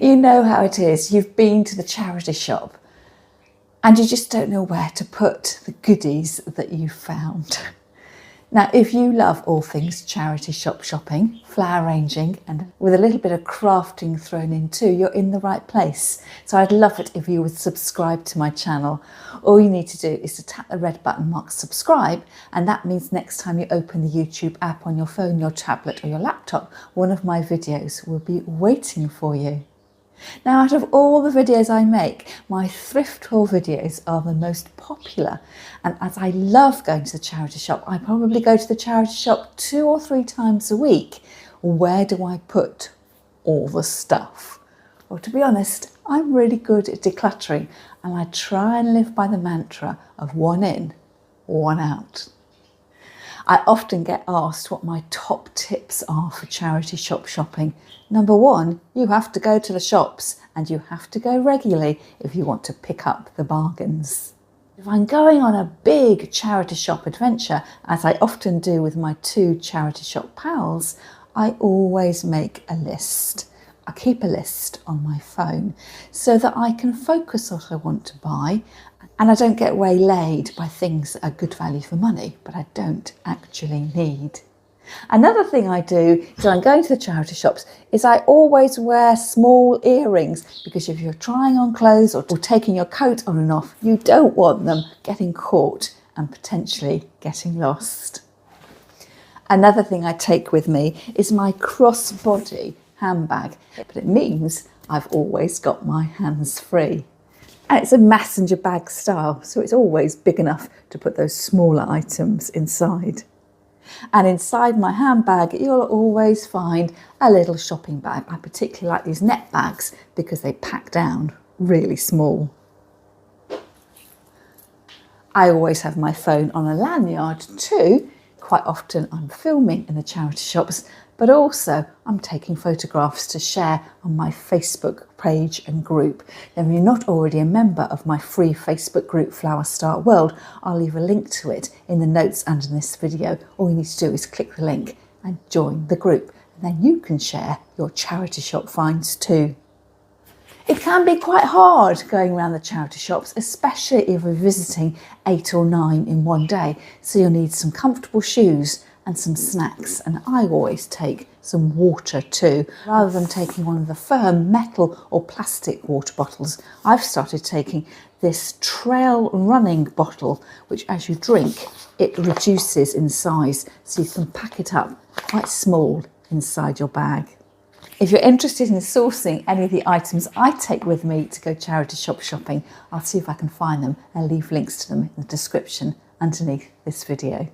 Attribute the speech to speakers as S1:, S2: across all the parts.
S1: You know how it is. You've been to the charity shop and you just don't know where to put the goodies that you found. Now, if you love all things charity shop shopping, flower arranging, and with a little bit of crafting thrown in too, you're in the right place. So I'd love it if you would subscribe to my channel. All you need to do is to tap the red button marked subscribe, and that means next time you open the YouTube app on your phone, your tablet or your laptop, one of my videos will be waiting for you. Now, out of all the videos I make, my thrift haul videos are the most popular. And as I love going to the charity shop, I probably go to the charity shop 2 or 3 times a week. Where do I put all the stuff? Well, to be honest, I'm really good at decluttering, and I try and live by the mantra of one in, one out. I often get asked what my top tips are for charity shop shopping. Number 1, you have to go to the shops, and you have to go regularly if you want to pick up the bargains. If I'm going on a big charity shop adventure, as I often do with my 2 charity shop pals, I always make a list. I keep a list on my phone so that I can focus on what I want to buy, and I don't get waylaid by things that are good value for money, but I don't actually need. Another thing I do is when I'm going to the charity shops is I always wear small earrings, because if you're trying on clothes or taking your coat on and off, you don't want them getting caught and potentially getting lost. Another thing I take with me is my crossbody handbag, but it means I've always got my hands free. And it's a messenger bag style, so it's always big enough to put those smaller items inside. And inside my handbag, you'll always find a little shopping bag. I particularly like these net bags because they pack down really small. I always have my phone on a lanyard too. Quite often I'm filming in the charity shops, but also I'm taking photographs to share on my Facebook page and group. Now, if you're not already a member of my free Facebook group, Flower Start World, I'll leave a link to it in the notes under this video. All you need to do is click the link and join the group, and then you can share your charity shop finds too. It can be quite hard going around the charity shops, especially if we're visiting 8 or 9 in one day. So you'll need some comfortable shoes and some snacks, and I always take some water too. Rather than taking one of the firm metal or plastic water bottles, I've started taking this trail running bottle, which as you drink, it reduces in size, so you can pack it up quite small inside your bag. If you're interested in sourcing any of the items I take with me to go charity shop shopping, I'll see if I can find them and leave links to them in the description underneath this video.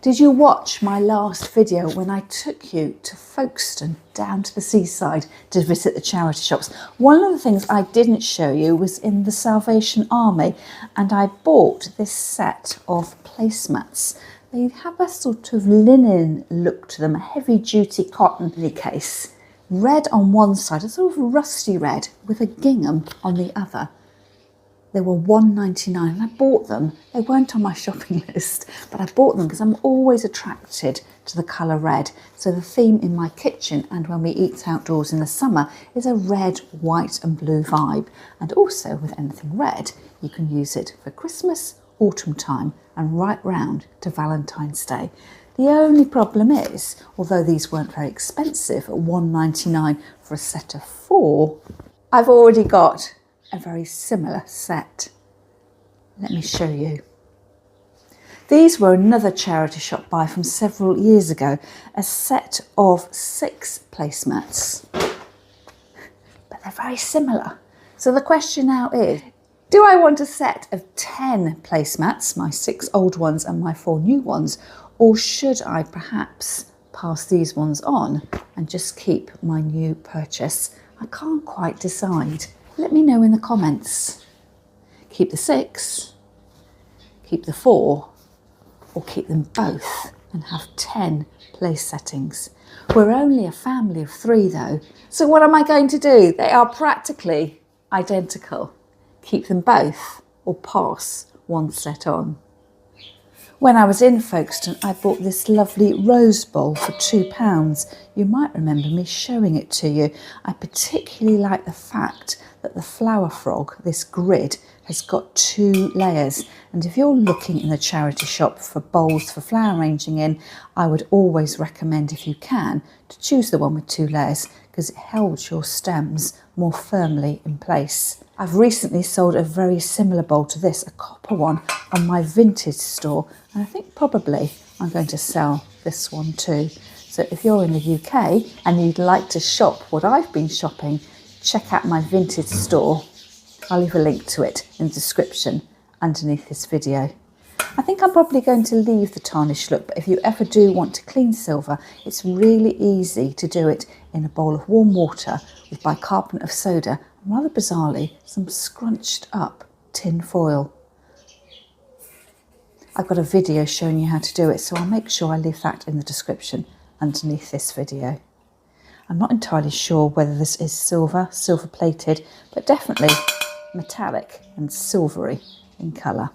S1: Did you watch my last video when I took you to Folkestone, down to the seaside to visit the charity shops? One of the things I didn't show you was in the Salvation Army, and I bought this set of placemats. They have a sort of linen look to them, a heavy duty cotton case. Red on one side, a sort of rusty red with a gingham on the other. They were £1.99 and I bought them. They weren't on my shopping list, but I bought them because I'm always attracted to the colour red. So the theme in my kitchen and when we eat outdoors in the summer is a red, white and blue vibe. And also with anything red, you can use it for Christmas, autumn time and right round to Valentine's Day. The only problem is, although these weren't very expensive at £1.99 for a set of 4, I've already got a very similar set. Let me show you. These were another charity shop buy from several years ago, a set of 6 placemats, but they're very similar. So the question now is, do I want a set of 10 placemats, my 6 old ones and my 4 new ones, or should I perhaps pass these ones on and just keep my new purchase? I can't quite decide. Let me know in the comments. Keep the 6, keep the 4, or keep them both and have 10 place settings. We're only a family of 3 though, so what am I going to do? They are practically identical. Keep them both or pass one set on. When I was in Folkestone, I bought this lovely rose bowl for £2. You might remember me showing it to you. I particularly like the fact that the flower frog, this grid, has got 2 layers. And if you're looking in a charity shop for bowls for flower arranging in, I would always recommend, if you can, to choose the one with 2 layers because it holds your stems more firmly in place. I've recently sold a very similar bowl to this, a copper one, on my vintage store, and I think probably I'm going to sell this one too. So if you're in the UK and you'd like to shop what I've been shopping, check out my vintage store. I'll leave a link to it in the description underneath this video. I think I'm probably going to leave the tarnished look, but if you ever do want to clean silver, it's really easy to do it in a bowl of warm water with bicarbonate of soda and, rather bizarrely, some scrunched up tin foil. I've got a video showing you how to do it, so I'll make sure I leave that in the description underneath this video. I'm not entirely sure whether this is silver plated, but definitely metallic and silvery in colour.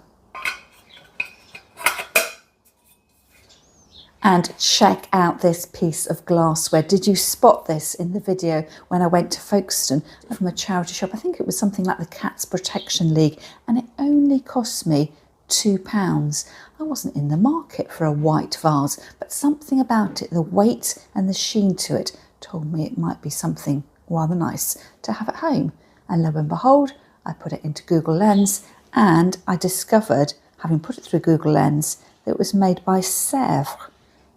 S1: And check out this piece of glassware. Did you spot this in the video when I went to Folkestone from a charity shop? I think it was something like the Cats Protection League, and it only cost me £2. I wasn't in the market for a white vase, but something about it, the weight and the sheen to it, told me it might be something rather nice to have at home. And lo and behold, I put it into Google Lens and I discovered, having put it through Google Lens, that it was made by Sèvres.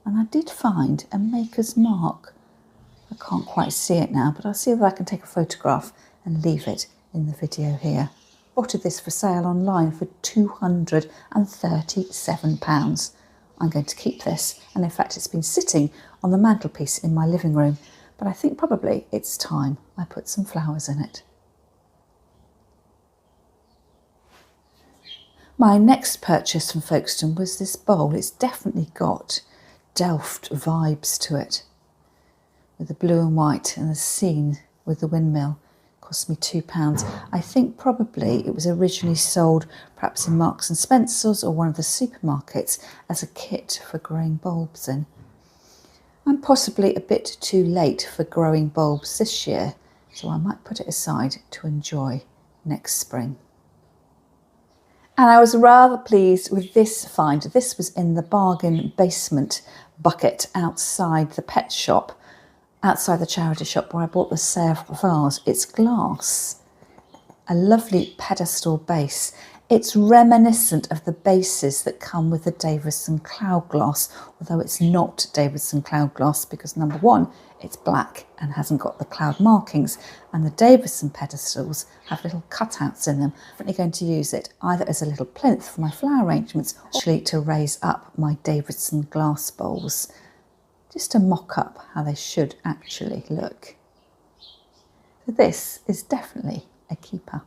S1: And I did find a maker's mark. I can't quite see it now, but I'll see if I can take a photograph and leave it in the video here. Spotted this for sale online for £237. I'm going to keep this, and in fact it's been sitting on the mantelpiece in my living room, but I think probably it's time I put some flowers in it. My next purchase from Folkestone was this bowl. It's definitely got Delft vibes to it, with the blue and white and the scene with the windmill. Cost me £2. I think probably it was originally sold perhaps in Marks and Spencer's or one of the supermarkets as a kit for growing bulbs in. I'm possibly a bit too late for growing bulbs this year, so I might put it aside to enjoy next spring. And I was rather pleased with this find. This was in the bargain basement bucket outside the pet shop, outside the charity shop where I bought the Sèvres vase. It's glass, a lovely pedestal base. It's reminiscent of the bases that come with the Davison cloud glass, although it's not Davison cloud glass because, number one, it's black and hasn't got the cloud markings, and the Davison pedestals have little cutouts in them. I'm definitely going to use it either as a little plinth for my flower arrangements or actually to raise up my Davison glass bowls, just to mock up how they should actually look. So this is definitely a keeper.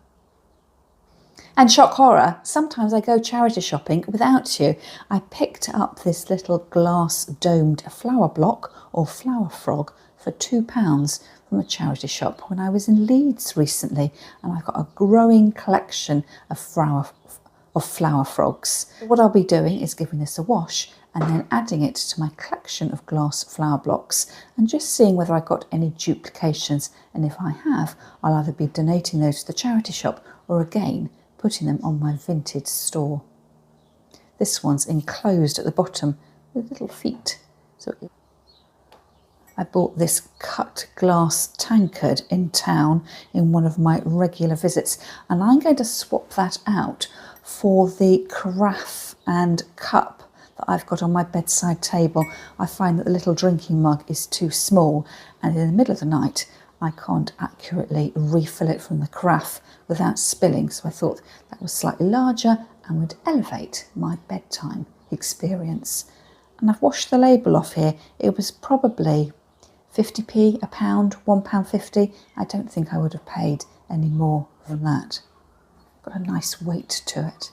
S1: And shock horror, sometimes I go charity shopping without you. I picked up this little glass domed flower block or flower frog for £2 from a charity shop when I was in Leeds recently, and I've got a growing collection of flower frogs. What I'll be doing is giving this a wash and then adding it to my collection of glass flower blocks and just seeing whether I got any duplications, and if I have, I'll either be donating those to the charity shop or again putting them on my vintage store. This one's enclosed at the bottom with little feet. So I bought this cut glass tankard in town in one of my regular visits, and I'm going to swap that out for the carafe and cup that I've got on my bedside table. I find that the little drinking mug is too small, and in the middle of the night I can't accurately refill it from the carafe without spilling, so I thought that was slightly larger and would elevate my bedtime experience. And I've washed the label off here. It was probably 50p, a pound, £1.50. I don't think I would have paid any more than that. Got a nice weight to it.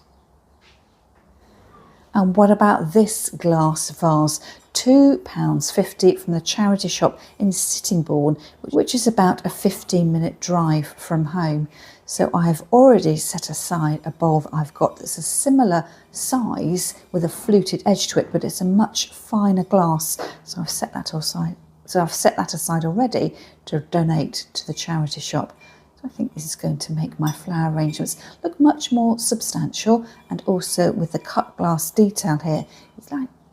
S1: And what about this glass vase? £2.50 from the charity shop in Sittingbourne, which is about a 15-minute drive from home. So I've already set aside a bowl that I've got that's a similar size with a fluted edge to it, but it's a much finer glass. So I've set that aside. Already to donate to the charity shop. I think this is going to make my flower arrangements look much more substantial, and also with the cut glass detail here,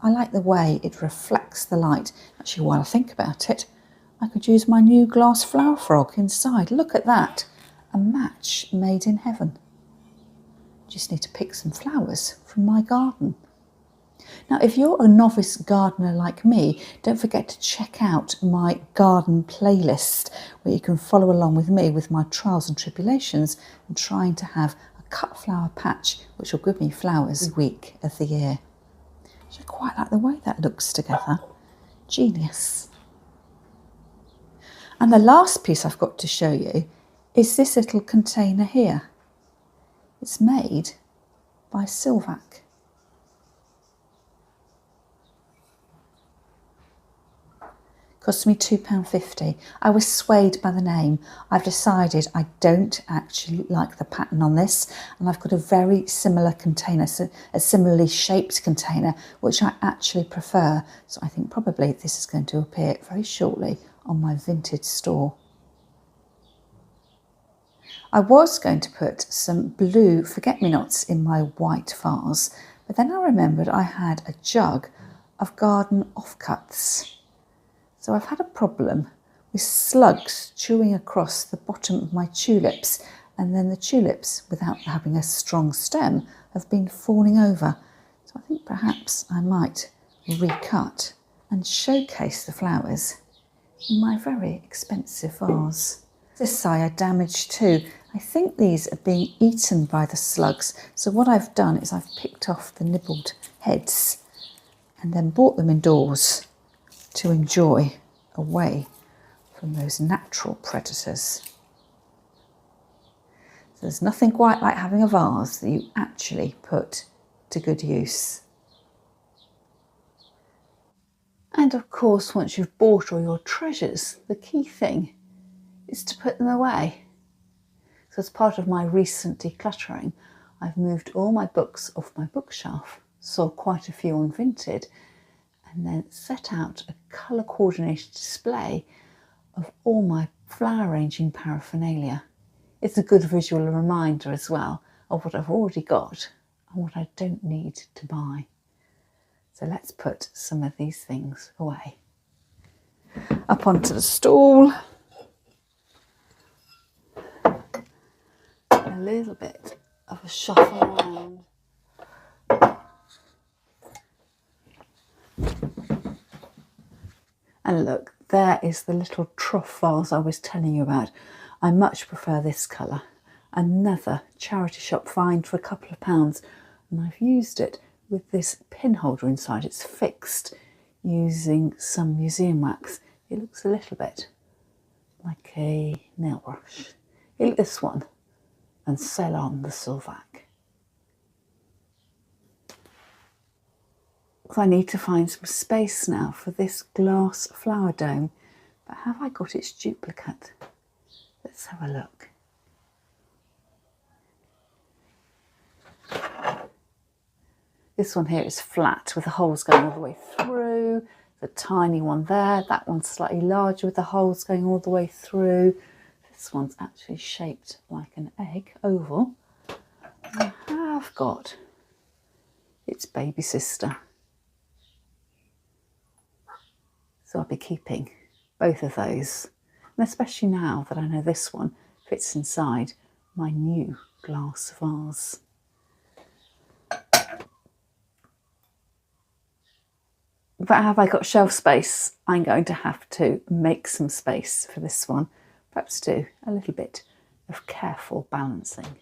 S1: I like the way it reflects the light. Actually, while I think about it, I could use my new glass flower frog inside. Look at that, a match made in heaven. Just need to pick some flowers from my garden. Now, if you're a novice gardener like me, don't forget to check out my garden playlist, where you can follow along with me with my trials and tribulations and trying to have a cut flower patch which will give me flowers every week of the year. I quite like the way that looks together. Genius. And the last piece I've got to show you is this little container here. It's made by Silvac. Cost me £2.50. I was swayed by the name. I've decided I don't actually like the pattern on this, and I've got a very similar container, so a similarly shaped container, which I actually prefer. So I think probably this is going to appear very shortly on my vintage store. I was going to put some blue forget-me-nots in my white vase, but then I remembered I had a jug of garden offcuts. So I've had a problem with slugs chewing across the bottom of my tulips, and then the tulips, without having a strong stem, have been falling over. So I think perhaps I might recut and showcase the flowers in my very expensive vase. This side I damaged too. I think these are being eaten by the slugs. So what I've done is I've picked off the nibbled heads and then brought them indoors to enjoy away from those natural predators. So there's nothing quite like having a vase that you actually put to good use. And of course, once you've bought all your treasures, the key thing is to put them away. So as part of my recent decluttering, I've moved all my books off my bookshelf, sold quite a few on Vinted, and then set out a colour coordinated display of all my flower arranging paraphernalia. It's a good visual reminder as well of what I've already got and what I don't need to buy. So let's put some of these things away. Up onto the stool. A little bit of a shuffle around. And look, there is the little trough vase I was telling you about. I much prefer this colour. Another charity shop find for a couple of pounds. And I've used it with this pin holder inside. It's fixed using some museum wax. It looks a little bit like a nail brush. Look at this one and sell on the Silvac. I need to find some space now for this glass flower dome, but have I got its duplicate? Let's have a look. This one here is flat with the holes going all the way through. The tiny one there, that one's slightly larger with the holes going all the way through. This one's actually shaped like an egg, oval. I have got its baby sister. So I'll be keeping both of those, and especially now that I know this one fits inside my new glass vase. But have I got shelf space? I'm going to have to make some space for this one. Perhaps do a little bit of careful balancing.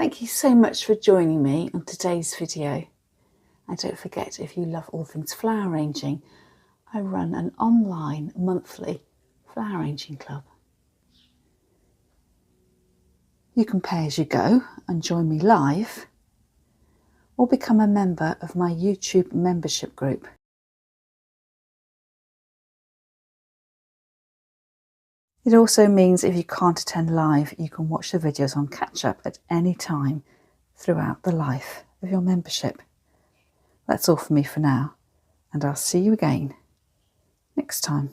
S1: Thank you so much for joining me on today's video. And don't forget, if you love all things flower arranging, I run an online monthly flower arranging club. You can pay as you go and join me live, or become a member of my YouTube membership group. It also means if you can't attend live, you can watch the videos on catch up at any time throughout the life of your membership. That's all for me for now, and I'll see you again next time.